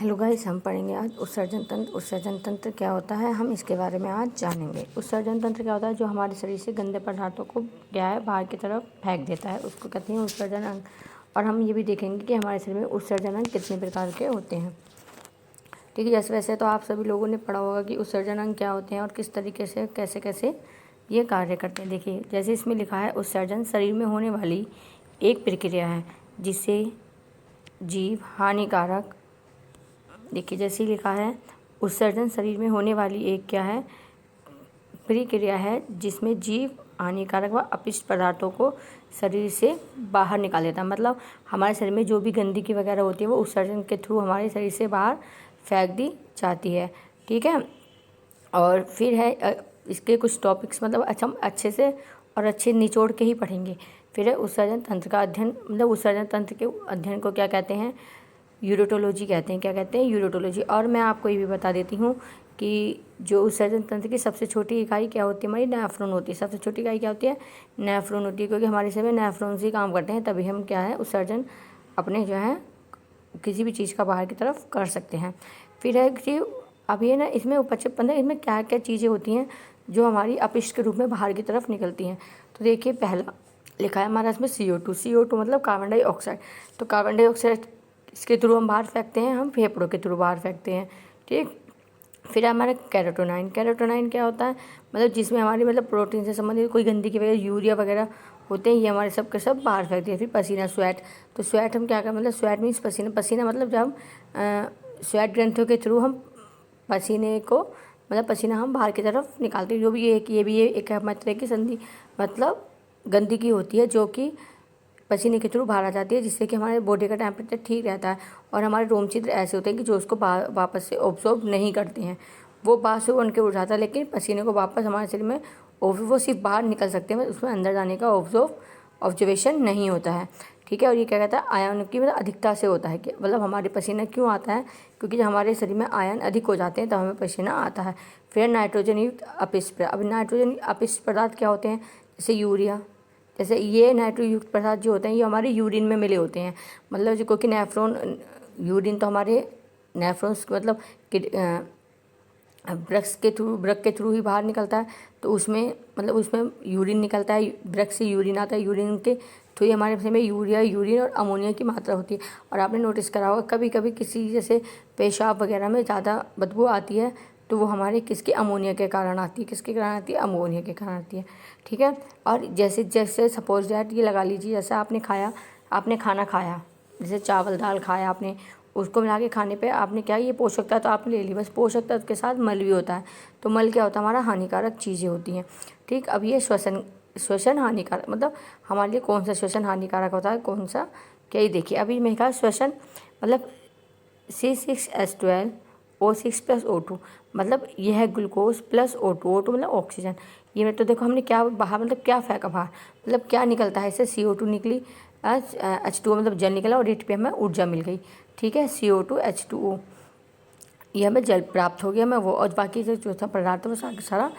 Hello guys, हम पढ़ेंगे आज उत्सर्जन तंत्र। उत्सर्जन तंत्र क्या होता है, हम इसके बारे में आज जानेंगे। उत्सर्जन तंत्र क्या होता है? जो हमारे शरीर से गंदे पदार्थों को क्या है बाहर की तरफ फेंक देता है, उसको कहते हैं उत्सर्जन अंग। और हम ये भी देखेंगे कि हमारे शरीर में उत्सर्जन अंग कितने प्रकार के होते हैं। ठीक है, जैसे वैसे तो आप सभी लोगों ने पढ़ा होगा कि उत्सर्जन अंग क्या होते हैं और किस तरीके से कैसे कैसे ये कार्य करते हैं। देखिए, जैसे इसमें लिखा है, उत्सर्जन शरीर में होने वाली एक प्रक्रिया है जिससे जीव हानिकारक। देखिए, जैसे ही लिखा है, उत्सर्जन शरीर में होने वाली एक क्या है प्रक्रिया है जिसमें जीव हानिकारक व अपशिष्ट पदार्थों को शरीर से बाहर निकाल देता है। मतलब हमारे शरीर में जो भी गंदगी वगैरह होती है वो उत्सर्जन के थ्रू हमारे शरीर से बाहर फेंक दी जाती है। ठीक है, और फिर है इसके कुछ टॉपिक्स, मतलब अच्छा हम अच्छे से और अच्छे निचोड़ के ही पढ़ेंगे। फिर है उत्सर्जन तंत्र का अध्ययन। मतलब उत्सर्जन तंत्र के अध्ययन को क्या कहते हैं? यूरोटोलॉजी कहते हैं। क्या कहते हैं? यूरोटोलॉजी। और मैं आपको ये भी बता देती हूँ कि जो उत्सर्जन तंत्र की सबसे छोटी इकाई क्या होती है? हमारी नेफ्रॉन होती है। सबसे छोटी इकाई क्या होती है? नेफ्रॉन होती है, क्योंकि हमारे शरीर में नेफ्रॉन से ही काम करते हैं, तभी हम क्या है उत्सर्जन अपने जो है किसी भी चीज़ का बाहर की तरफ कर सकते हैं। फिर है कि अब ये ना इसमें उपक्षेप पंद्रह, इसमें क्या क्या चीज़ें होती हैं जो हमारी अपशिष्ट के रूप में बाहर की तरफ निकलती हैं। तो देखिए, पहला लिखा है हमारा इसमें CO2। CO2 मतलब कार्बन डाइऑक्साइड। तो कार्बन डाइऑक्साइड इसके थ्रू हम बाहर फेंकते हैं, हम फेफड़ों के थ्रू बाहर फेंकते हैं। ठीक, फिर हमारा कैरोटोनाइन। कैरोटोनाइन क्या होता है? मतलब जिसमें हमारी मतलब प्रोटीन से संबंधित कोई गंदगी वगैरह, यूरिया वगैरह होते हैं, ये हमारे सब के सब बाहर फेंकते हैं। फिर पसीना, स्वेट। तो स्वेट हम क्या करें? मतलब स्वेट मीन्स पसीना। पसीना मतलब जब हम स्वेट ग्रंथियों के थ्रू हम पसीने को मतलब पसीना हम बाहर की तरफ निकालते हैं। जो भी ये भी एक तरह की संधि मतलब गंदगी होती है जो कि पसीने के थ्रू बाहर आ जाती है, जिससे कि हमारे बॉडी का टेम्परेचर ठीक रहता है। और हमारे रोम छिद्र ऐसे होते हैं कि जो उसको वापस से ऑब्जॉर्ब नहीं करते हैं, वो बाहर से बन के उड़ जाता है, लेकिन पसीने को वापस हमारे शरीर में वो सिर्फ बाहर निकल सकते हैं, उसमें अंदर जाने का ऑब्जर्वेशन नहीं होता है। ठीक है, और ये क्या कहता है? आयन की मतलब अधिकता से होता है। कि मतलब हमारे पसीना क्यों आता है? क्योंकि जब हमारे शरीर में आयन अधिक हो जाते हैं तब हमें पसीना आता है। फिर नाइट्रोजन युक्त अपशिष्ट। अब नाइट्रोजन अपशिष्ट पदार्थ क्या होते हैं? जैसे यूरिया। जैसे ये नाइट्रोजन युक्त पदार्थ जो होते हैं ये हमारे यूरिन में मिले होते हैं। मतलब जो क्योंकि नेफ्रॉन, यूरिन तो हमारे नेफ्रॉन्स मतलब वृक्क के थ्रू ही बाहर निकलता है। तो उसमें मतलब उसमें यूरिन निकलता है, वृक्क से यूरिन आता है, यूरिन के थ्रू ही हमारे शरीर में यूरिया, यूरिन और अमोनिया की मात्रा होती है। और आपने नोटिस करा होगा कभी कभी किसी जैसे पेशाब वगैरह में ज़्यादा बदबू आती है, तो वो हमारे किसके? अमोनिया के कारण आती है। किसके कारण आती है? अमोनिया के कारण आती है। ठीक है, और जैसे जैसे सपोज दैट ये लगा लीजिए, जैसे आपने खाना खाया, जैसे चावल दाल खाया आपने, उसको मिला के खाने पे आपने क्या, ये पोषक तत्व तो आपने ले ली, बस पोषक तत्व के साथ मल भी होता है। तो मल क्या होता है? हमारा हानिकारक चीज़ें होती हैं। ठीक, अब ये श्वसन हानिकारक, मतलब हमारे लिए कौन सा श्वसन हानिकारक होता है, कौन सा? क्या, ये देखिए अभी मैं कहा श्वसन मतलब C6H12 O6 + O2, मतलब यह है ग्लूकोज प्लस O2। O2 मतलब ऑक्सीजन। ये में तो देखो हमने क्या बाहर मतलब क्या फेंका बाहर, मतलब क्या निकलता है इससे? CO2 निकली, H2O मतलब जल निकला, और रेट पे हमें ऊर्जा मिल गई। ठीक है, CO2 H2O, ये हमें जल प्राप्त हो गया, हमें वो, और बाकी जो चौथा पदार्थ है वो सारा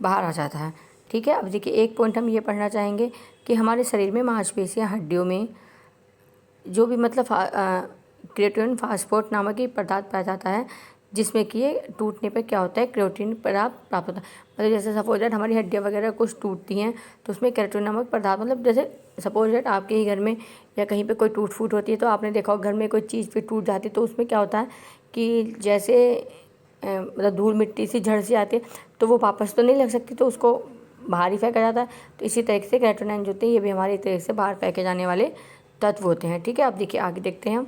बाहर आ जाता है। ठीक है, अब देखिए एक पॉइंट हम ये पढ़ना चाहेंगे कि हमारे शरीर में मांसपेशियाँ, हड्डियों में जो भी मतलब क्रिएटिन फास्फोट नामक एक पदार्थ पाया जाता है, जिसमें कि ये टूटने पर क्या होता है? क्रिएटिन पदार्थ प्राप्त होता है। मतलब जैसे सपोज दैट हमारी हड्डियाँ वगैरह कुछ टूटती हैं तो उसमें क्रिएटिन नामक पदार्थ, मतलब जैसे सपोज दैट आपके ही घर में या कहीं पे कोई टूट फूट होती है, तो आपने देखा हो घर में कोई चीज़ पे टूट जाती है, तो उसमें क्या होता है कि जैसे मतलब धूल मिट्टी सी झड़ सी आती है, तो वो वापस तो नहीं लग सकती, तो उसको बाहर ही फेंका जाता है। तो इसी तरीके से क्रिएटिन जो होते हैं ये भी हमारे एक तरीके से बाहर फेंके जाने वाले तत्व होते हैं। ठीक है, अब देखिए आगे देखते हैं हम।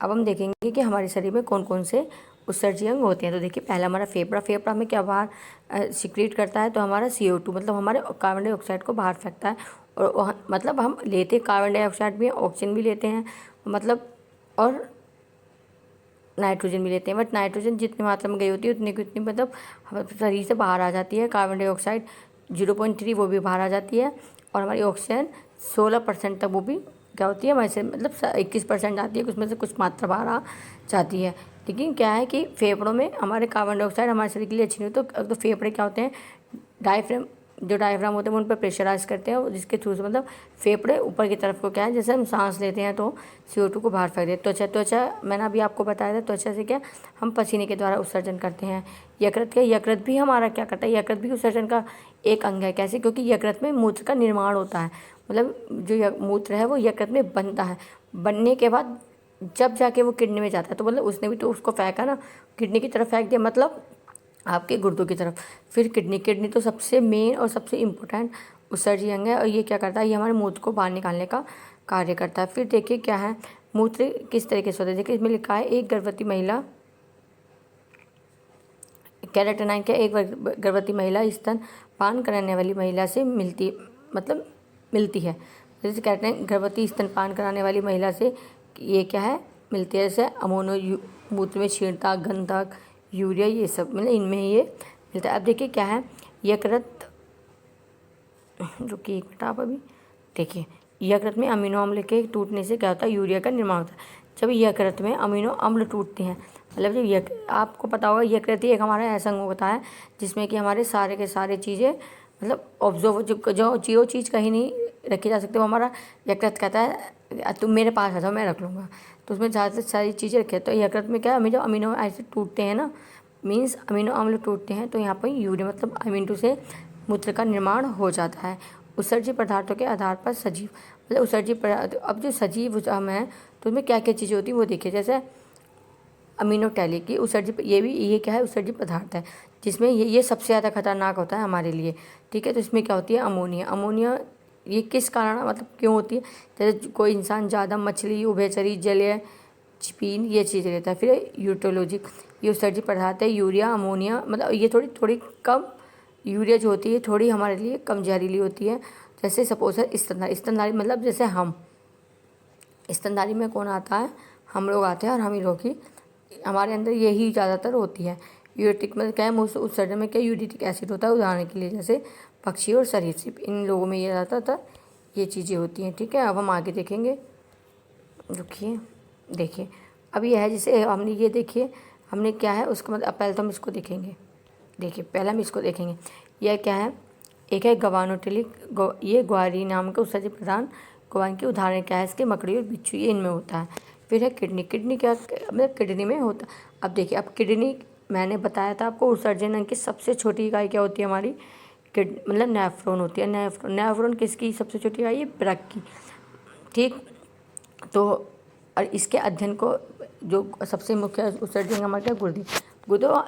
अब हम देखेंगे कि हमारे शरीर में कौन कौन से उत्सर्जी अंग होते हैं। तो देखिए पहला हमारा फेफड़ा। फेफड़ा में क्या बाहर सिक्रीट करता है? तो हमारा CO2 मतलब हमारे कार्बन डाइऑक्साइड को बाहर फेंकता है। और मतलब हम लेते कार्बन डाइऑक्साइड भी, ऑक्सीजन भी लेते हैं, मतलब और नाइट्रोजन भी लेते हैं। बट नाइट्रोजन जितनी मात्रा में गई होती है उतनी की उतनी मतलब हमारे शरीर से बाहर आ जाती है। कार्बन डाइऑक्साइड 0.3 वो भी बाहर आ जाती है, और हमारी ऑक्सीजन 16% तक वो भी क्या होती है हमारे से, मतलब 21% आती है, उसमें से कुछ मात्रा बाहर आ जाती है। लेकिन क्या है कि फेफड़ों में हमारे कार्बन डाइऑक्साइड हमारे शरीर के लिए अच्छी नहीं होती। तो फेफड़े क्या होते हैं? डायफ्राम जो डायफ्राम होते हैं उन पर प्रेशराइज करते हैं, और जिसके थ्रू से मतलब फेफड़े ऊपर की तरफ को क्या है, जैसे हम सांस लेते हैं तो CO2 को बाहर फेंक देते हैं। त्वचा मैंने अभी आपको बताया था, त्वचा से क्या हम पसीने के द्वारा उत्सर्जन करते हैं। यकृत क्या, यकृत भी हमारा क्या करता है, यकृत भी उत्सर्जन का एक अंग है। कैसे? क्योंकि यकृत में मूत्र का निर्माण होता है, मतलब जो मूत्र है वो यकृत में बनता है। बनने के बाद जब जाके वो किडनी में जाता है, तो मतलब उसने भी तो उसको फेंका ना, किडनी की तरफ फेंक दिया, मतलब आपके गुर्दों की तरफ। फिर किडनी तो सबसे मेन और सबसे इम्पोर्टेंट उत्सर्जी अंग है, और ये क्या करता है, ये हमारे मूत्र को बाहर निकालने का कार्य करता है। फिर देखिए क्या है, मूत्र किस तरीके से होता है। देखिए इसमें लिखा है, एक गर्भवती महिला, केराटिनाइन क्या, एक गर्भवती महिला स्तन पान कराने वाली महिला से मिलती है। जैसे केराटिनाइन गर्भवती स्तन पान कराने वाली महिला से ये क्या है, मिलती है। जैसे अमोनो मूत्र में क्षीणता, गंधक, यूरिया, ये सब मतलब इनमें ये मिलता है। अब देखिए क्या है, यकृत, रुकिए एक मिनट आप अभी देखिए, यकृत में अमीनो अम्ल के टूटने से क्या होता है, यूरिया का निर्माण होता है। जब यकृत में अमीनो अम्ल टूटते हैं, मतलब जब आपको पता होगा यकृत एक हमारा ऐसा अंग होता है जिसमें कि हमारे सारे के सारे चीज़ें मतलब ऑब्जर्व, जो चीज़ कहीं नहीं रखी जा सकती, वो हमारा यकृत कहता है तुम मेरे पास आ जाओ, मैं रख लूँगा। तो उसमें ज़्यादातर सारी चीज़ें रखी है। तो यकृत में क्या है, हमें जब अमीनो एसिड टूटते हैं ना, मीन्स अमीनो अम्ल टूटते हैं, तो यहाँ पर यूरिया मतलब अमीनो से मूत्र का निर्माण हो जाता है। उत्सर्जी पदार्थों के आधार पर सजीव, मतलब उत्सर्जी पदार्थ, अब जो सजीव हम हैं तो उसमें क्या क्या चीज़ें होती हैं वो देखिए। जैसे अमीनो टैलिक की उत्सर्जी, ये क्या है, उत्सर्जी पदार्थ है, जिसमें ये सबसे ज़्यादा खतरनाक होता है हमारे लिए। ठीक है, तो इसमें क्या होती है, अमोनिया। ये किस कारण मतलब क्यों होती है, जैसे कोई इंसान ज़्यादा मछली, उभयचरी, जलीय चिपीन, ये चीज़ें लेता है। फिर यूट्रोलॉजिक, ये उत्सर्जी पदार्थ है। यूरिया, अमोनिया, मतलब ये थोड़ी कम, यूरिया जो होती है थोड़ी हमारे लिए कम जहरीली होती है। जैसे सपोज है स्तनधारी, मतलब जैसे हम, स्तनधारी में कौन आता है, हम लोग आते हैं, और हम ही लोग ही, हमारे अंदर यही ज़्यादातर होती है। यूरेटिक मतलब क्या है, उत्सर्जन में क्या यूरिक एसिड होता है, उदाहरण के लिए जैसे पक्षी और सरीसृप, इन लोगों में ये ज़्यादातर ये चीज़ें होती हैं। ठीक है, अब हम आगे देखेंगे, रुकिए देखिए। अब ये है, जैसे हमने ये देखिए, हमने क्या है उसका मतलब, पहले तो हम इसको देखेंगे। देखिए पहले हम इसको देखेंगे, यह क्या है, एक है गवानोटिलिक, ये ग्वारी नाम का उत्सर्जी प्रधान ग्वान की उदाहरण क्या है, इसके मकड़ी और बिच्छू, ये इनमें होता है। फिर है किडनी क्या मतलब किडनी में होता। अब देखिए, अब किडनी मैंने बताया था आपको, उत्सर्जन अंग की सबसे छोटी इकाई क्या होती है हमारी, मतलब नेफ्रॉन होती है। नेफ्रॉन किसकी सबसे छोटी इकाई है, ब्रक की। ठीक, तो और इसके अध्ययन को जो सबसे मुख्य उत्सर्जन हमारे क्या, गुर्दे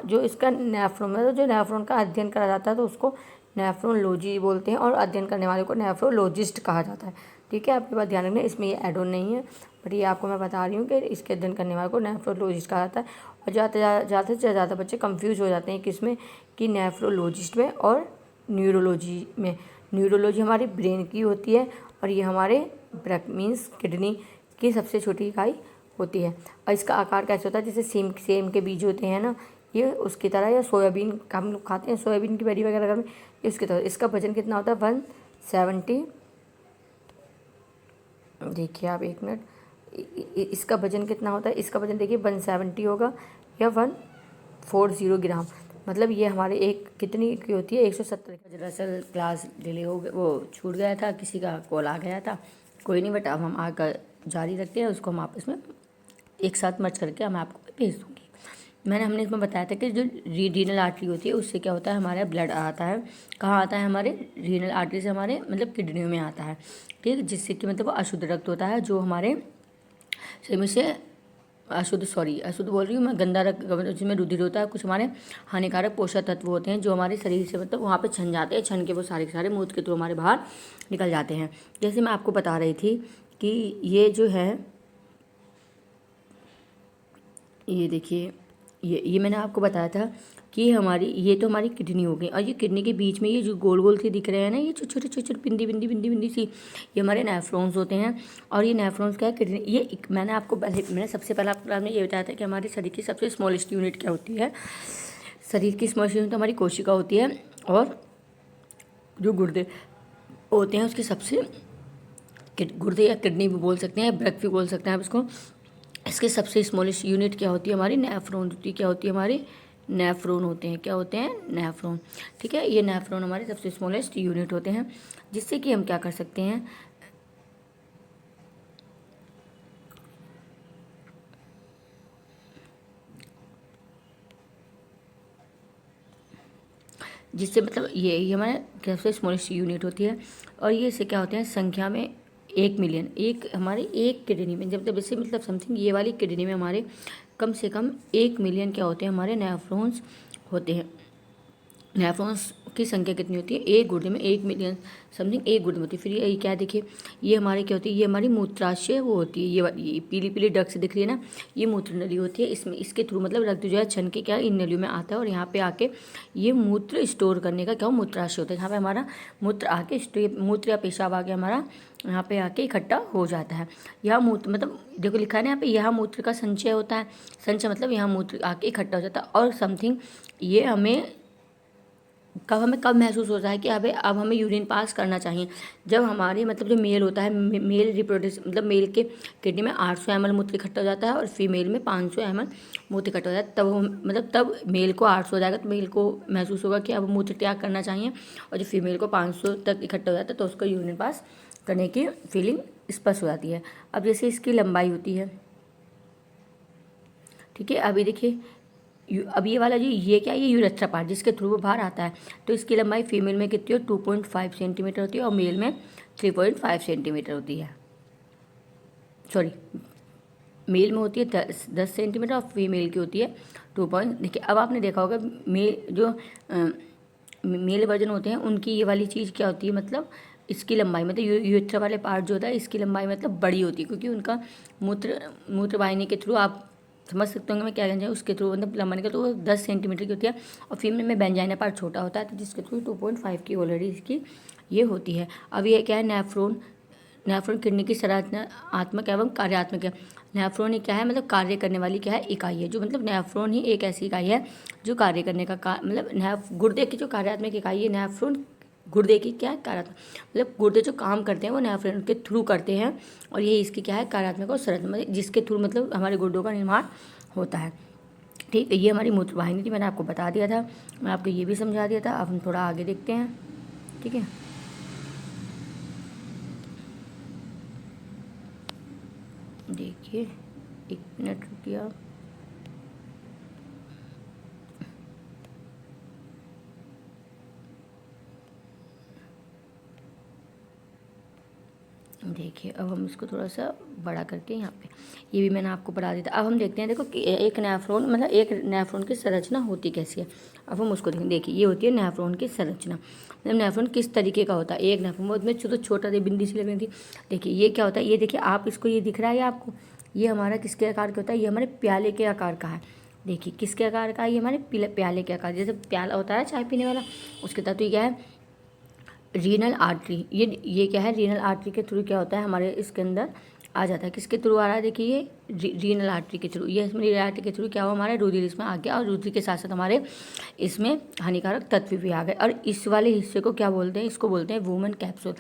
जो इसका नेफ्रॉन, मतलब जो नेफ्रॉन का अध्ययन करा जाता है तो उसको नेफ्रोलॉजी बोलते हैं, और अध्ययन करने वाले को नेफ्रोलॉजिस्ट कहा जाता है। ठीक है, आपके पास ध्यान रखना, इसमें ये एड ऑन नहीं है, बट ये आपको मैं बता रही हूँ कि इसके अध्ययन करने वाले को नेफ्रोलॉजिस्ट कहा जाता है। और ज़्यादा से ज़्यादा बच्चे कंफ्यूज हो जाते हैं किसमें, कि नेफ्रोलॉजिस्ट में और न्यूरोलॉजी में। न्यूरोलॉजी हमारी ब्रेन की होती है, और ये हमारे ब्रेक मीन्स किडनी की सबसे छोटी इकाई होती है। और इसका आकार कैसे होता है, जैसे सेम के बीज होते हैं ना, ये उसकी तरह, या सोयाबीन का हम लोग खाते हैं, सोयाबीन की बड़ी वगैरह में, इसकी तरह। इसका वजन कितना होता है, 170, देखिए आप एक मिनट, इसका वजन कितना होता है, इसका वजन देखिए 170 होगा, या 140 ग्राम, मतलब ये हमारे एक कितनी की होती है, 170। दरअसल क्लास डिले हो गया, वो छूट गया था, किसी का कॉल आ गया था, कोई नहीं, बट अब हम आकर जारी रखते हैं, उसको हम आपस में एक साथ मर्ज करके मैं आपको भेज दूँगी। हमने इसमें बताया था कि जो रीनल आर्टरी होती है उससे क्या होता है, हमारा ब्लड आता है, कहाँ आता है, हमारे रीनल आर्टरी से हमारे मतलब किडनियों में आता है। ठीक, जिससे कि मतलब वो अशुद्ध रक्त होता है, जो हमारे शरीर में से अशुद्ध बोल रही हूँ मैं, गंदा रक्त जिसमें रुधिर होता है, कुछ हमारे हानिकारक पोषक तत्व होते हैं जो हमारे शरीर से मतलब वहाँ पे छन जाते हैं, छन के वो सारे के सारे मूत्र के थ्रू हमारे बाहर निकल जाते हैं। जैसे मैं आपको बता रही थी कि ये जो है, ये देखिए, ये मैंने आपको बताया था कि ये तो हमारी किडनी हो गई, और ये किडनी के बीच में ये जो गोल गोल से दिख रहे हैं ना, ये छोटे छोटे बिंदी सी, ये हमारे नेफ्रॉन्स होते हैं। और ये नेफ्रॉन्स क्या है, किडनी, ये मैंने सबसे पहले आपको क्लास में ये बताया था कि हमारे शरीर की सबसे स्मॉलेस्ट यूनिट क्या होती है। शरीर की स्मॉलेस्ट यूनिट हमारी कोशिका होती है, और जो गुर्दे होते हैं उसके सबसे, गुर्दे या किडनी भी बोल सकते हैं, ब्रेक भी बोल सकते हैं आप इसको। इसके सबसे स्मॉलेस्ट यूनिट क्या होती है, हमारी नेफ्रॉन होती है। क्या होती है, हमारी नेफ्रॉन होते हैं। क्या होते हैं? नेफ्रॉन। ठीक है, ये नेफ्रॉन हमारे सबसे स्मॉलेस्ट यूनिट होते हैं, जिससे कि हम क्या कर सकते हैं, जिससे मतलब ये हमारे सबसे स्मॉलेस्ट यूनिट होती है। और ये इससे क्या होते हैं, संख्या में 1 मिलियन, एक हमारे एक किडनी में, जब जैसे मतलब समथिंग ये वाली किडनी में हमारे कम से कम 1 मिलियन क्या होते हैं, हमारे नेफ्रॉन्स होते हैं। नेफ्रॉन्स की संख्या कितनी होती है? एक गुर्दे में 1 मिलियन समथिंग एक गुर्दे में होती है। फिर ये क्या देखिए, ये हमारे क्या होती है, ये हमारी मूत्राशय वो होती है, ये पीली पीली डग से दिख रही है ना, ये मूत्र नली होती है। इसमें इसके थ्रू मतलब रक्त जो है छन के क्या इन नलियों में आता है, और यहाँ पे आके ये मूत्र स्टोर करने का क्या मूत्राशय होता है, यहाँ पे हमारा मूत्र आके मूत्र या पेशाब आके हमारा यहाँ पे आके इकट्ठा हो जाता है। यह मूत्र मतलब देखो लिखा है ना यहाँ पे, यह मूत्र का संचय होता है। संचय मतलब यहाँ मूत्र आके इकट्ठा हो जाता है। और समथिंग ये हमें कब महसूस होता है कि अब हमें यूरिन पास करना चाहिए, जब हमारे मतलब जो मेल होता है, मेल रिप्रोड्यूस मतलब मेल के किडनी में 800 ml मूत्र इकट्ठा हो जाता है, और फीमेल में 500 ml मूत्र इकट्ठा हो जाता है। तब मेल को 800 हो जाएगा तो मेल को महसूस होगा कि अब मूत्र त्याग करना चाहिए, और जो फीमेल को 500 तक इकट्ठा हो जाता है तो उसको यूरिन पास करने की फीलिंग स्पष्ट हो जाती है। अब जैसे इसकी लंबाई होती है, ठीक है, अभी देखिए अब ये वाला जो ये क्या है, ये यूरेथ्रा पार्ट जिसके थ्रू वो बाहर आता है, तो इसकी लंबाई फीमेल में कितनी है, 2.5 सेंटीमीटर होती है, और मेल में 3.5 सेंटीमीटर होती है। सॉरी, मेल में होती है 10 सेंटीमीटर, और फीमेल की होती है 2 पॉइंट। देखिए अब आपने देखा होगा मेल वर्जन होते हैं उनकी ये वाली चीज़ क्या होती है, मतलब इसकी लंबाई मतलब यूरेथ्रा वाले पार्ट जो होता है इसकी लंबाई मतलब बड़ी होती है, क्योंकि उनका मूत्र वाहिनी के थ्रू आप समझ सकते होंगे मैं क्या कहना चाहिए, उसके थ्रू मतलब लंबाई का तो वो 10 सेंटीमीटर की होती है, और फीमेल में बेंजाइना पार्ट छोटा होता है, तो जिसके थ्रू 2.5 की ऑलरेडी इसकी ये होती है। अब ये क्या है, नेफ्रॉन। नेफ्रॉन किडनी की संरचनात्मक एवं कार्यात्मक है। नेफ्रॉन ही क्या है, मतलब कार्य करने वाली क्या है, इकाई है। जो मतलब नेफ्रॉन ही एक ऐसी इकाई है जो कार्य करने का मतलब गुर्दे की जो कार्यात्मक इकाई है नेफ्रॉन, गुर्दे की क्या है, कार्यात्मक मतलब गुर्दे जो काम करते हैं वो नेफ्रॉन के थ्रू करते हैं, और ये इसकी क्या है, कार्यात्मक और संरचना, मतलब जिसके थ्रू मतलब हमारे गुर्दों का निर्माण होता है। ठीक है, ये हमारी मूत्र वाहिनी थी, मैंने आपको बता दिया था, मैं आपको ये भी समझा दिया था। अब हम थोड़ा आगे देखते हैं। ठीक है, देखिए 1 मिनट रुकिए आप। देखिए अब हम इसको थोड़ा सा बड़ा करके यहाँ पे ये भी मैंने आपको पढ़ा दिया था। अब हम देखते हैं, देखो कि एक नेफ्रॉन की संरचना होती कैसी है। अब हम उसको देखें। देखिए ये होती है नेफ्रॉन की संरचना, मतलब नेफ्रॉन किस तरीके का होता है। एक नेफ्रॉन उसमें छोटा सी बिंदी सी लगी थी। देखिए ये क्या होता है, ये देखिए आप इसको, ये दिख रहा है आपको, ये हमारा किसके आकार का होता है, ये हमारे प्याले के आकार का है। देखिए किसके आकार का है, ये हमारे प्याले के आकार, जैसे प्याला होता है चाय पीने वाला, उसके तहत तो ये क्या है, रीनल आर्टरी। ये क्या है, रीनल आर्टरी के थ्रू क्या होता है हमारे इसके अंदर आ जाता है। किसके थ्रू आ रहा है, देखिए ये रीनल आर्टरी के थ्रू, ये इसमें रीनल आर्टरी के थ्रू क्या हुआ, हमारे रुधिर इसमें आ गया, और रुधिर के साथ साथ हमारे इसमें हानिकारक तत्व भी आ गए। और इस वाले हिस्से को क्या बोलते हैं, इसको बोलते हैं woman capsule.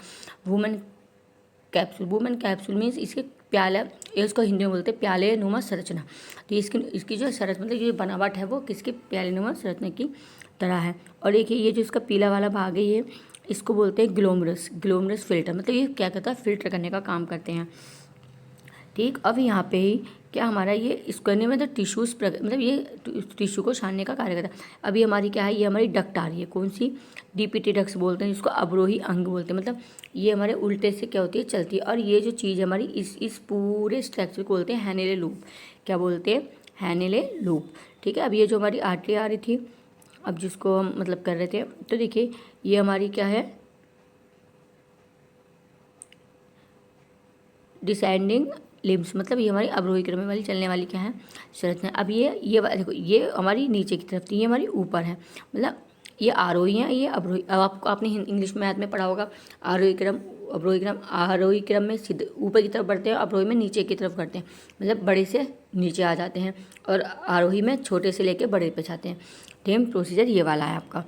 Woman capsule means इसके प्याला, ये उसको हिंदी में बोलते हैं प्याले नुमा संरचना। तो इसकी जो संरचना मतलब जो बनावट है वो किसके प्याले नुमा संरचना की तरह है। और देखिए ये जो इसका पीला वाला भाग है, ये इसको बोलते हैं ग्लोमरस फिल्टर, मतलब ये क्या करता है, फिल्टर करने का काम करते हैं। ठीक, अब यहाँ पे ही क्या हमारा ये इसको करने में मतलब टिश्यूज मतलब ये टिश्यू को छानने का कार्य करता है। अभी हमारी क्या है, ये हमारी डक्ट आ रही है, कौन सी, डीपीटी डक्ट बोलते हैं, जिसको अवरोही अंग बोलते हैं, मतलब ये हमारे उल्टे से क्या होती है, चलती है। और ये जो चीज़ हमारी इस पूरे स्ट्रक्चर को बोलते हैं हैनेले लूप। क्या बोलते हैं, हैनेले लूप। ठीक है, अब ये जो हमारी आर्टरी आ रही थी, अब जिसको हम मतलब कर रहे थे, तो देखिए ये हमारी क्या है, डिसेंडिंग लिम्स, मतलब ये हमारी अवरोही क्रम वाली चलने वाली क्या है, संरचना। अब ये देखो, ये हमारी नीचे की तरफ थी, ये हमारी ऊपर है, मतलब ये आरोही है, ये अवरोही। अब आपको आपने इंग्लिश मैथ में पढ़ा होगा, आरोही क्रम अवरोही क्रम। आरोही क्रम में सीधे ऊपर की तरफ बढ़ते हैं, अवरोही में नीचे की तरफ करते हैं, मतलब बड़े से नीचे आ जाते हैं, और आरोही में छोटे से लेके बड़े पे जाते हैं। सेम प्रोसीजर ये वाला है आपका।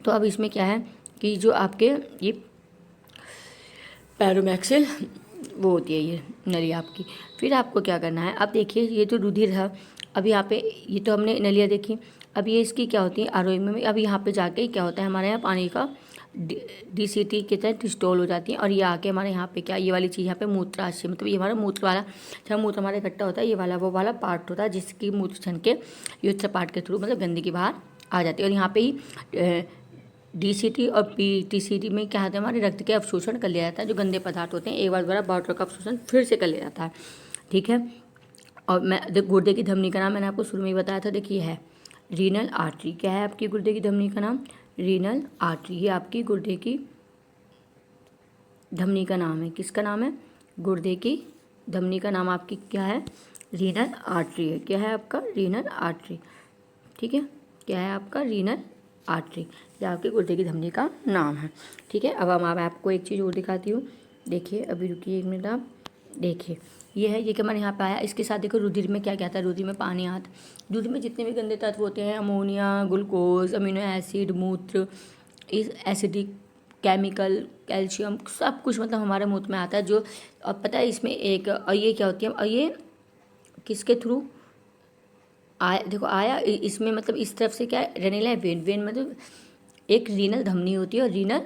तो अब इसमें क्या है कि जो आपके ये पैरोमैक्सिल वो होती है ये नली आपकी। फिर आपको क्या करना है, अब देखिए ये तो रुधिर है, अब यहाँ पे ये तो हमने नलियाँ देखी। अब ये इसकी क्या होती है आरोग्य में, अब यहाँ पे जाके क्या होता है हमारे यहाँ पानी का DCT के तहत स्टॉल हो जाती है और ये आके हमारे यहाँ पे क्या ये वाली चीज़ यहाँ पे मूत्राशय, मतलब ये हमारा मूत्र वाला जहाँ मूत्र हमारे इकट्ठा होता है ये वाला वो वाला पार्ट होता है जिसकी मूत्र छन के यूथ पार्ट के थ्रू मतलब गंदगी बाहर आ जाती है। और यहाँ पे ही DCT और PTCT में क्या होता है हमारे रक्त के अवशोषण कर लिया जाता है, जो गंदे पदार्थ होते हैं एक बार द्वारा वाटर का अवशोषण फिर से कर लिया जाता है। ठीक है, और मैं गुर्दे की धमनी का नाम मैंने आपको शुरू में ही बताया था, देखिए है रीनल आर्टरी। क्या है आपकी गुर्दे की धमनी का नाम? Renal artery. ये आपकी गुर्दे की धमनी का नाम है। किसका नाम है? गुर्दे की धमनी का नाम आपकी क्या है? रीनल आर्टरी है। क्या है आपका? Renal artery. ठीक है, क्या है आपका? Renal artery. ये आपके गुर्दे की धमनी का नाम है। ठीक है, अब हम आपको एक चीज़ और दिखाती हूँ। देखिए अभी रुकिए एक मिनट, आप देखिए ये है, ये कि हमारे यहाँ पे आया, इसके साथ देखो रुधिर में क्या कहता है, रुधिर में पानी आता है। रुधिर में जितने भी गंदे तत्व होते हैं, अमोनिया, ग्लूकोज, अमीनो एसिड, मूत्र, इस एसिडिक केमिकल, कैल्शियम, सब कुछ मतलब हमारे मूत्र में आता है। जो अब पता है इसमें एक, और ये क्या होती है, और ये किसके थ्रू आया, देखो आया इसमें, मतलब इस तरफ से क्या है रेनिला है, वेन मतलब एक रीनल धमनी होती है और रीनल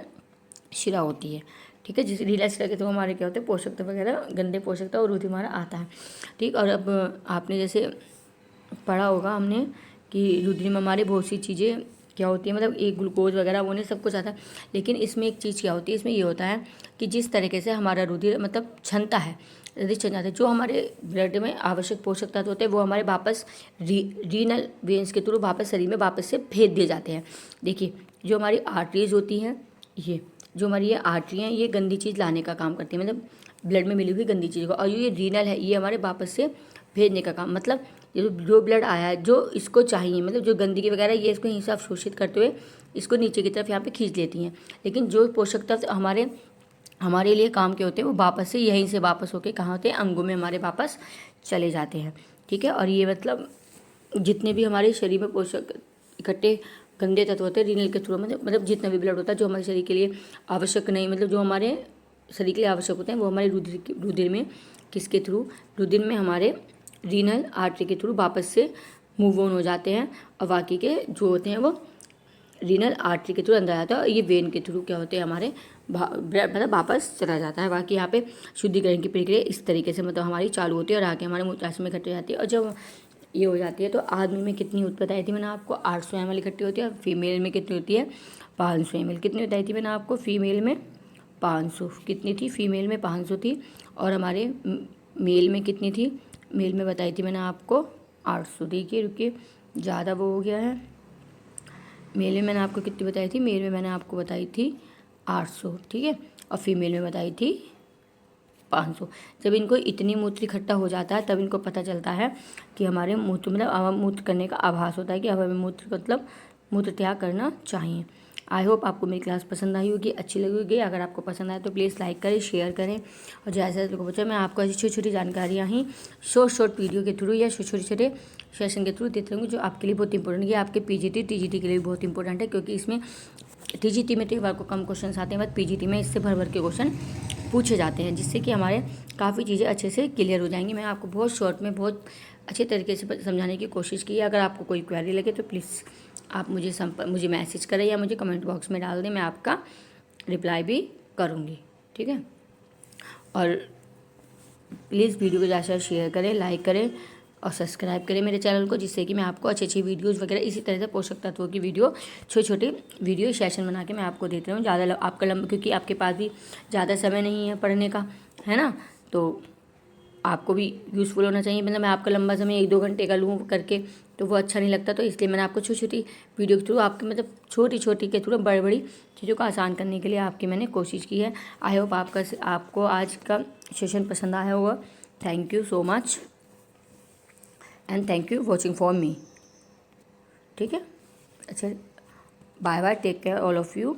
शिरा होती है। ठीक है, जिस रीनल शिरा के थ्रू हमारे क्या होते हैं पोषक तत्व वगैरह, गंदे पोषक तत्व और रुधिर हमारा आता है। ठीक, और अब आपने जैसे पढ़ा होगा हमने कि रुधिर में हमारे बहुत सी चीज़ें क्या होती है, मतलब एक ग्लूकोज वगैरह वो नहीं सब कुछ आता है, लेकिन इसमें एक चीज़ क्या होती है, इसमें ये होता है कि जिस तरीके से हमारा रुधिर मतलब क्षमता है, यदि क्षमता है जो हमारे ब्लड में आवश्यक पोषक तत्व होते हैं वो हमारे वापस रीनल वेन्स के थ्रू वापस शरीर में वापस से भेज दिए जाते हैं। देखिए जो हमारी आर्टरीज होती हैं, ये जो हमारी ये आर्टरी हैं, ये गंदी चीज़ लाने का काम करती है, मतलब ब्लड में मिली हुई गंदी चीज़ को, और ये रीनल है ये हमारे वापस से भेजने का काम, मतलब जो ब्लड आया है जो इसको चाहिए, मतलब जो गंदगी वगैरह ये इसको यहीं से अवशोषित करते हुए इसको नीचे की तरफ यहाँ पे खींच लेती हैं। लेकिन जो पोषक तत्व हमारे लिए काम के होते हैं वो वापस से यहीं से वापस होके कहाँ होते हैं, अंगों में हमारे वापस चले जाते हैं। ठीक है, और ये मतलब जितने भी हमारे शरीर में पोषक इकट्ठे गंदे तत्व होते हैं रीनल के थ्रू, मतलब जितना भी ब्लड होता है जो हमारे शरीर के लिए आवश्यक नहीं, मतलब जो हमारे शरीर के लिए आवश्यक होते हैं वो हमारे रुधिर में किसके थ्रू, रुधिर में हमारे रीनल आर्टरी के थ्रू वापस से मूव ऑन हो जाते हैं, और बाकी के जो होते हैं वो रीनल आर्टरी के थ्रू अंदर आता है, और ये वेन के थ्रू क्या होते हैं हमारे मतलब वापस चला जाता है। बाकी यहाँ पे शुद्धिकरण की प्रक्रिया इस तरीके से मतलब हमारी चालू होती है और आगे हमारे मूत्राशय में इकट्ठी हो जाती है। और जब ये हो जाती है तो आदमी में कितनी बताई थी मैंने आपको, 800 ml इकट्ठी होती है, और फीमेल में कितनी होती है 500 ml। कितनी बताई थी मैंने आपको, फीमेल में 500, कितनी थी फीमेल में 500 थी, और हमारे मेल में कितनी थी, मेल में बताई थी मैंने आपको 800। देखिए रुकिए ज़्यादा वो हो गया है, मेल में मैंने आपको कितनी बताई थी, मेल में मैंने आपको बताई थी 800। ठीक है, और फीमेल में बताई थी 500। जब इनको इतनी मूत्र इकट्ठा हो जाता है तब इनको पता चलता है कि हमारे मूत्र मतलब मूत्र करने का आभास होता है कि अब हमें मूत्र मतलब मूत्र त्याग करना चाहिए। आई होप आपको मेरी क्लास पसंद आई होगी, अच्छी लगी होगी। अगर आपको पसंद आए तो प्लीज़ लाइक करें, शेयर करें, और जैसे को बच्चा मैं आपको ऐसी छोटी छोटी जानकारियाँ ही शॉर्ट वीडियो के थ्रू या छोटे छोटे सेशन के थ्रू देते रहूँगी, जो आपके लिए बहुत इंपॉर्टेंट है। आपके PGT TGT के लिए भी बहुत इंपॉर्टेंट है, क्योंकि इसमें TGT में तो एक बार को कम क्वेश्चन आते हैं, बट PGT में इससे भर के क्वेश्चन पूछे जाते हैं, जिससे कि हमारे काफ़ी चीज़ें अच्छे से क्लियर हो जाएंगी। मैं आपको बहुत शॉर्ट में बहुत अच्छे तरीके से समझाने की कोशिश की है। अगर आपको कोई क्वेरी लगे तो प्लीज़ आप मुझे मैसेज करें या मुझे कमेंट बॉक्स में डाल दें, मैं आपका रिप्लाई भी करूँगी। ठीक है, और प्लीज़ वीडियो को ज़्यादा शेयर करें, लाइक करें और सब्सक्राइब करें मेरे चैनल को, जिससे कि मैं आपको अच्छी अच्छी वीडियोज़ वगैरह इसी तरह से पोषक तत्वों की वीडियो छोटे वीडियो सेशन बना के मैं आपको देती हूँ। ज़्यादा आपका क्योंकि आपके पास भी ज़्यादा समय नहीं है पढ़ने का, है ना, तो आपको भी यूज़फुल होना चाहिए। मतलब मैं आपका लंबा समय 1-2 घंटे का लूँ करके तो वो अच्छा नहीं लगता, तो इसलिए मैंने आपको छोटी छोटी वीडियो के थ्रू आपके मतलब छोटी के थ्रू बड़ी बड़ी चीज़ों को आसान करने के लिए आपकी मैंने कोशिश की है। आई होप आपको आज का सेशन पसंद आया होगा। Thank you so much and thank you watching for me. ठीक है, अच्छा bye bye, take care all of you.